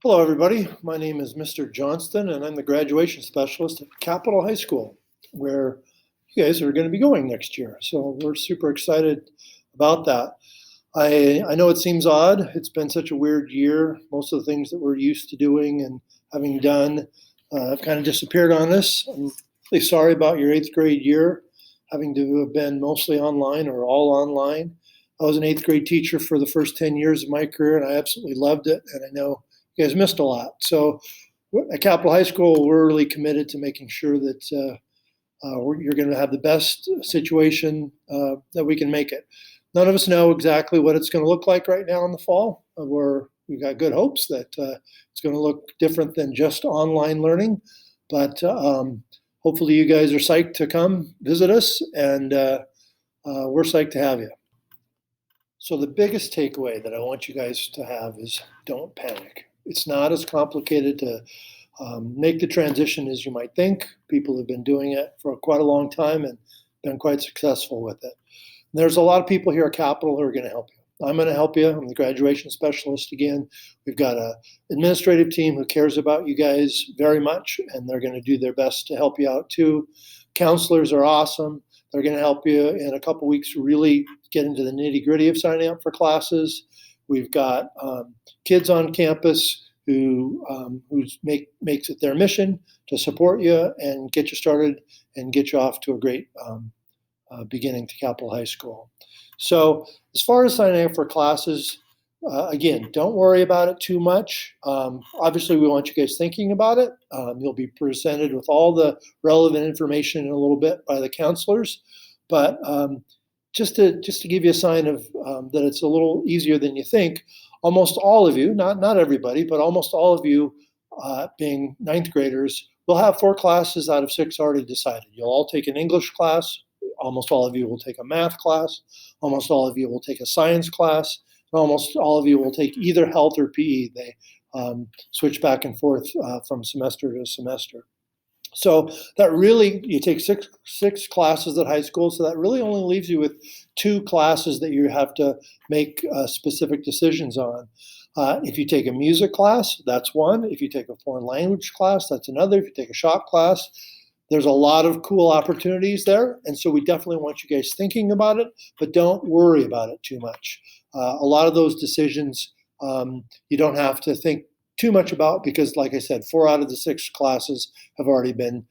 Hello, everybody. My name is Mr. Johnston, and I'm the graduation specialist at Capitol High School, where you guys are going to be going next year. So we're super excited about that. I know it seems odd. It's been such a weird year. Most of the things that we're used to doing and having done have kind of disappeared on us. I'm really sorry about your eighth grade year, having to have been mostly online or all online. I was an eighth grade teacher for the first 10 years of my career, and I absolutely loved it. And I know you guys missed a lot. So at Capitol High School, we're really committed to making sure that you're going to have the best situation that we can make it. None of us know exactly what it's going to look like right now in the fall. We've got good hopes that it's going to look different than just online learning, but hopefully you guys are psyched to come visit us, and we're psyched to have you. So the biggest takeaway that I want you guys to have is don't panic. It's not as complicated to make the transition as you might think. People have been doing it for quite a long time and been quite successful with it. And there's a lot of people here at Capitol who are going to help you. I'm going to help you. I'm the graduation specialist again. We've got an administrative team who cares about you guys very much, and they're going to do their best to help you out too. Counselors are awesome. They're going to help you in a couple weeks really get into the nitty-gritty of signing up for classes. We've got kids on campus who makes it their mission to support you and get you started and get you off to a great beginning to Capitol High School. So as far as signing up for classes, again, don't worry about it too much. Obviously, we want you guys thinking about it. You'll be presented with all the relevant information in a little bit by the counselors, but just to give you a sign of that it's a little easier than you think, almost all of you, not everybody, but almost all of you being ninth graders will have 4 classes out of 6 already decided. You'll all take an English class. Almost all of you will take a math class. Almost all of you will take a science class. And almost all of you will take either health or PE. They switch back and forth from semester to semester. So that really, you take six classes at high school, so that really only leaves you with 2 classes that you have to make specific decisions on. If you take a music class, that's one. If you take a foreign language class, that's another. If you take a shop class, there's a lot of cool opportunities there. And so we definitely want you guys thinking about it, but don't worry about it too much. A lot of those decisions you don't have to think too much about because, like I said, 4 out of the 6 classes have already been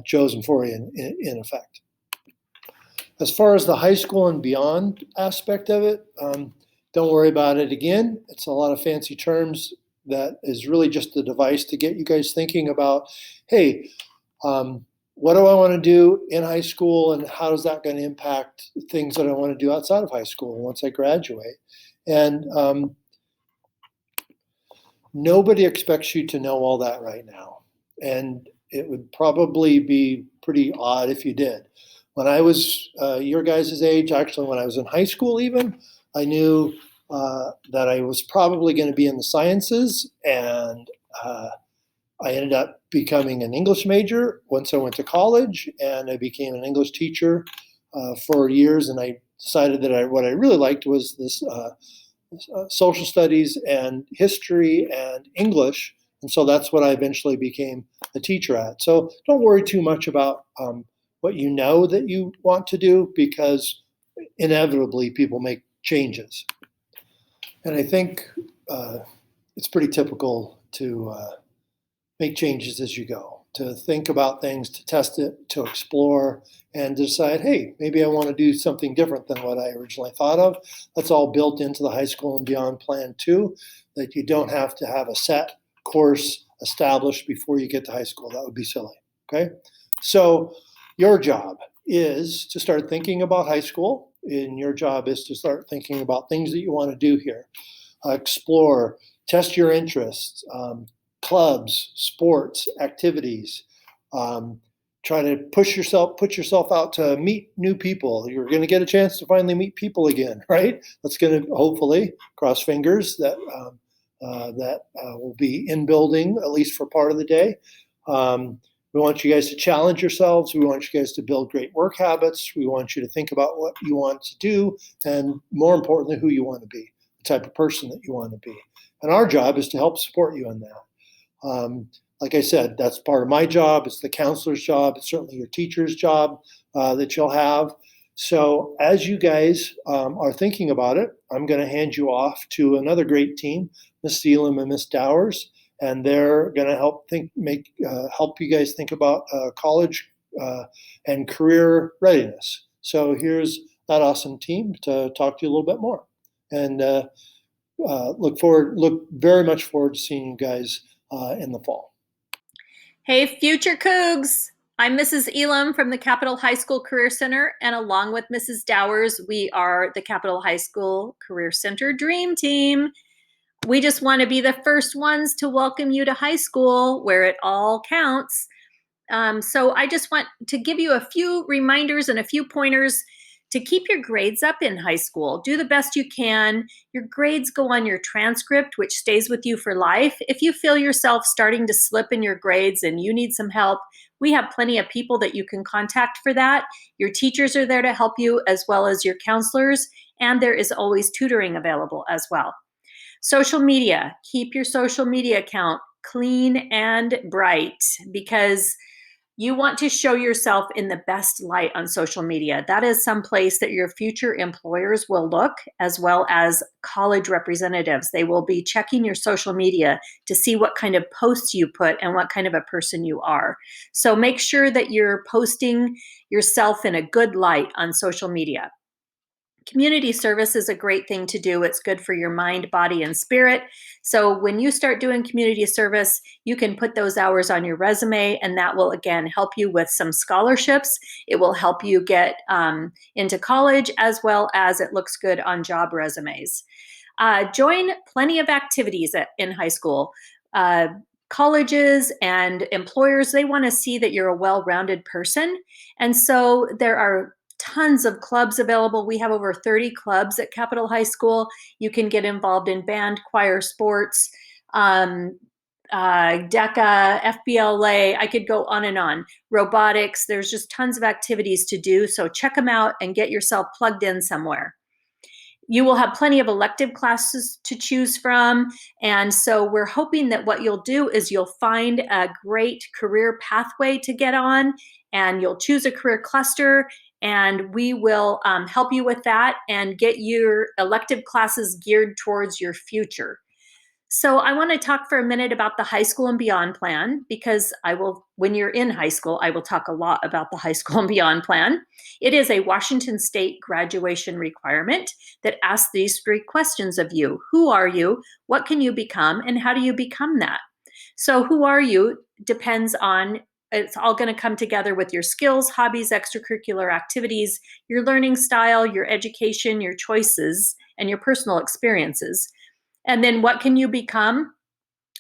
chosen for you in effect. As far as the high school and beyond aspect of it, don't worry about it again. It's a lot of fancy terms that is really just a device to get you guys thinking about, hey, what do I want to do in high school and how is that going to impact things that I want to do outside of high school once I graduate? And nobody expects you to know all that right now. And it would probably be pretty odd if you did. When I was your guys' age, actually when I was in high school even, I knew that I was probably going to be in the sciences, and I ended up becoming an English major once I went to college, and I became an English teacher for years, and I decided that what I really liked was this social studies and history and English, and so that's what I eventually became a teacher at. So don't worry too much about what you know that you want to do, because inevitably people make changes. And I think it's pretty typical to make changes as you go, to think about things, to test it, to explore, and decide, hey, maybe I want to do something different than what I originally thought of. That's all built into the high school and beyond plan too, that you don't have to have a set course established before you get to high school. That would be silly, okay? So your job is to start thinking about high school, and your job is to start thinking about things that you want to do here. Explore, test your interests, clubs, sports, activities. Try to put yourself out to meet new people. You're going to get a chance to finally meet people again, right? That's going to hopefully, cross fingers, that will be in building at least for part of the day. We want you guys to challenge yourselves. We want you guys to build great work habits. We want you to think about what you want to do, and more importantly, who you want to be, the type of person that you want to be. And our job is to help support you in that. Like I said, that's part of my job. It's the counselor's job. It's certainly your teacher's job that you'll have. So as you guys are thinking about it, I'm going to hand you off to another great team, Miss Elam and Miss Dowers, and they're going to help you guys think about college and career readiness. So here's that awesome team to talk to you a little bit more, and look very much forward to seeing you guys in the fall. Hey, future Cougs! I'm Mrs. Elam from the Capitol High School Career Center, and along with Mrs. Dowers, we are the Capitol High School Career Center Dream Team. We just want to be the first ones to welcome you to high school where it all counts. So I just want to give you a few reminders and a few pointers to keep your grades up in high school. Do the best you can. Your grades go on your transcript, which stays with you for life. If you feel yourself starting to slip in your grades and you need some help, we have plenty of people that you can contact for that. Your teachers are there to help you, as well as your counselors, and there is always tutoring available as well. Social media, keep your social media account clean and bright, because you want to show yourself in the best light on social media. That is some place that your future employers will look, as well as college representatives. They will be checking your social media to see what kind of posts you put and what kind of a person you are. So make sure that you're posting yourself in a good light on social media. Community service is a great thing to do. It's good for your mind, body, and spirit. So when you start doing community service, you can put those hours on your resume, and that will, again, help you with some scholarships. It will help you get into college, as well as it looks good on job resumes. Join plenty of activities in high school. Colleges and employers, they want to see that you're a well-rounded person. And so there are tons of clubs available. We have over 30 clubs at Capitol High School. You can get involved in band, choir, sports, DECA, FBLA. I could go on and on. Robotics. There's just tons of activities to do. So check them out and get yourself plugged in somewhere. You will have plenty of elective classes to choose from. And so we're hoping that what you'll do is you'll find a great career pathway to get on, and you'll choose a career cluster, and we will help you with that and get your elective classes geared towards your future. So I want to talk for a minute about the high school and beyond plan, because when you're in high school, I will talk a lot about the high school and beyond plan. It is a Washington State graduation requirement that asks these 3 questions of you. Who are you? What can you become? And how do you become that? So who are you depends on, it's all going to come together with your skills, hobbies, extracurricular activities, your learning style, your education, your choices, and your personal experiences. And then what can you become?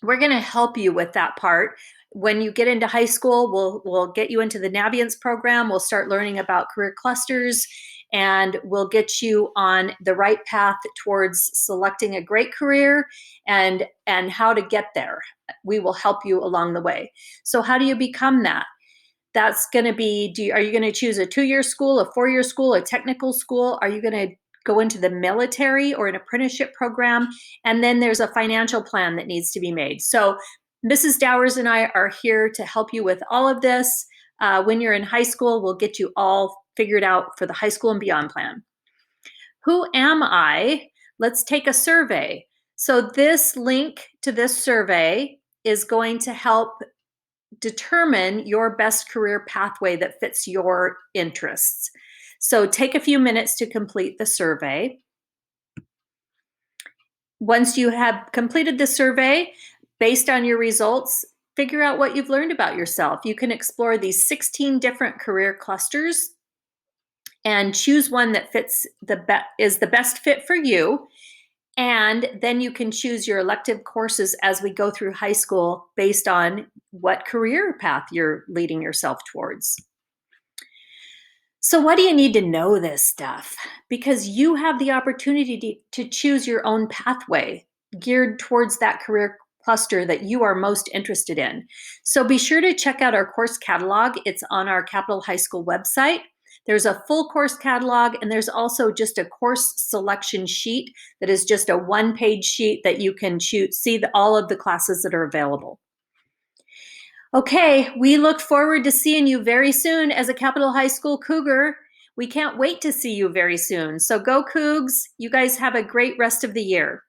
We're going to help you with that part. When you get into high school, we'll get you into the Naviance program. We'll start learning about career clusters, and we'll get you on the right path towards selecting a great career and how to get there. We will help you along the way. So how do you become that? That's going to be, are you going to choose a 2-year school, a 4-year school, a technical school? Are you going to go into the military or an apprenticeship program? And then there's a financial plan that needs to be made. So Mrs. Dowers and I are here to help you with all of this. When you're in high school, we'll get you all figured out for the high school and beyond plan. Who am I? Let's take a survey. So this link to this survey is going to help determine your best career pathway that fits your interests. So take a few minutes to complete the survey. Once you have completed the survey, based on your results, figure out what you've learned about yourself. You can explore these 16 different career clusters and choose one that is the best fit for you. And then you can choose your elective courses as we go through high school based on what career path you're leading yourself towards. So why do you need to know this stuff? Because you have the opportunity to choose your own pathway geared towards that career cluster that you are most interested in. So be sure to check out our course catalog. It's on our Capitol High School website. There's a full course catalog, and there's also just a course selection sheet that is just a one-page sheet that you can see all of the classes that are available. Okay, we look forward to seeing you very soon as a Capitol High School Cougar. We can't wait to see you very soon. So go Cougs. You guys have a great rest of the year.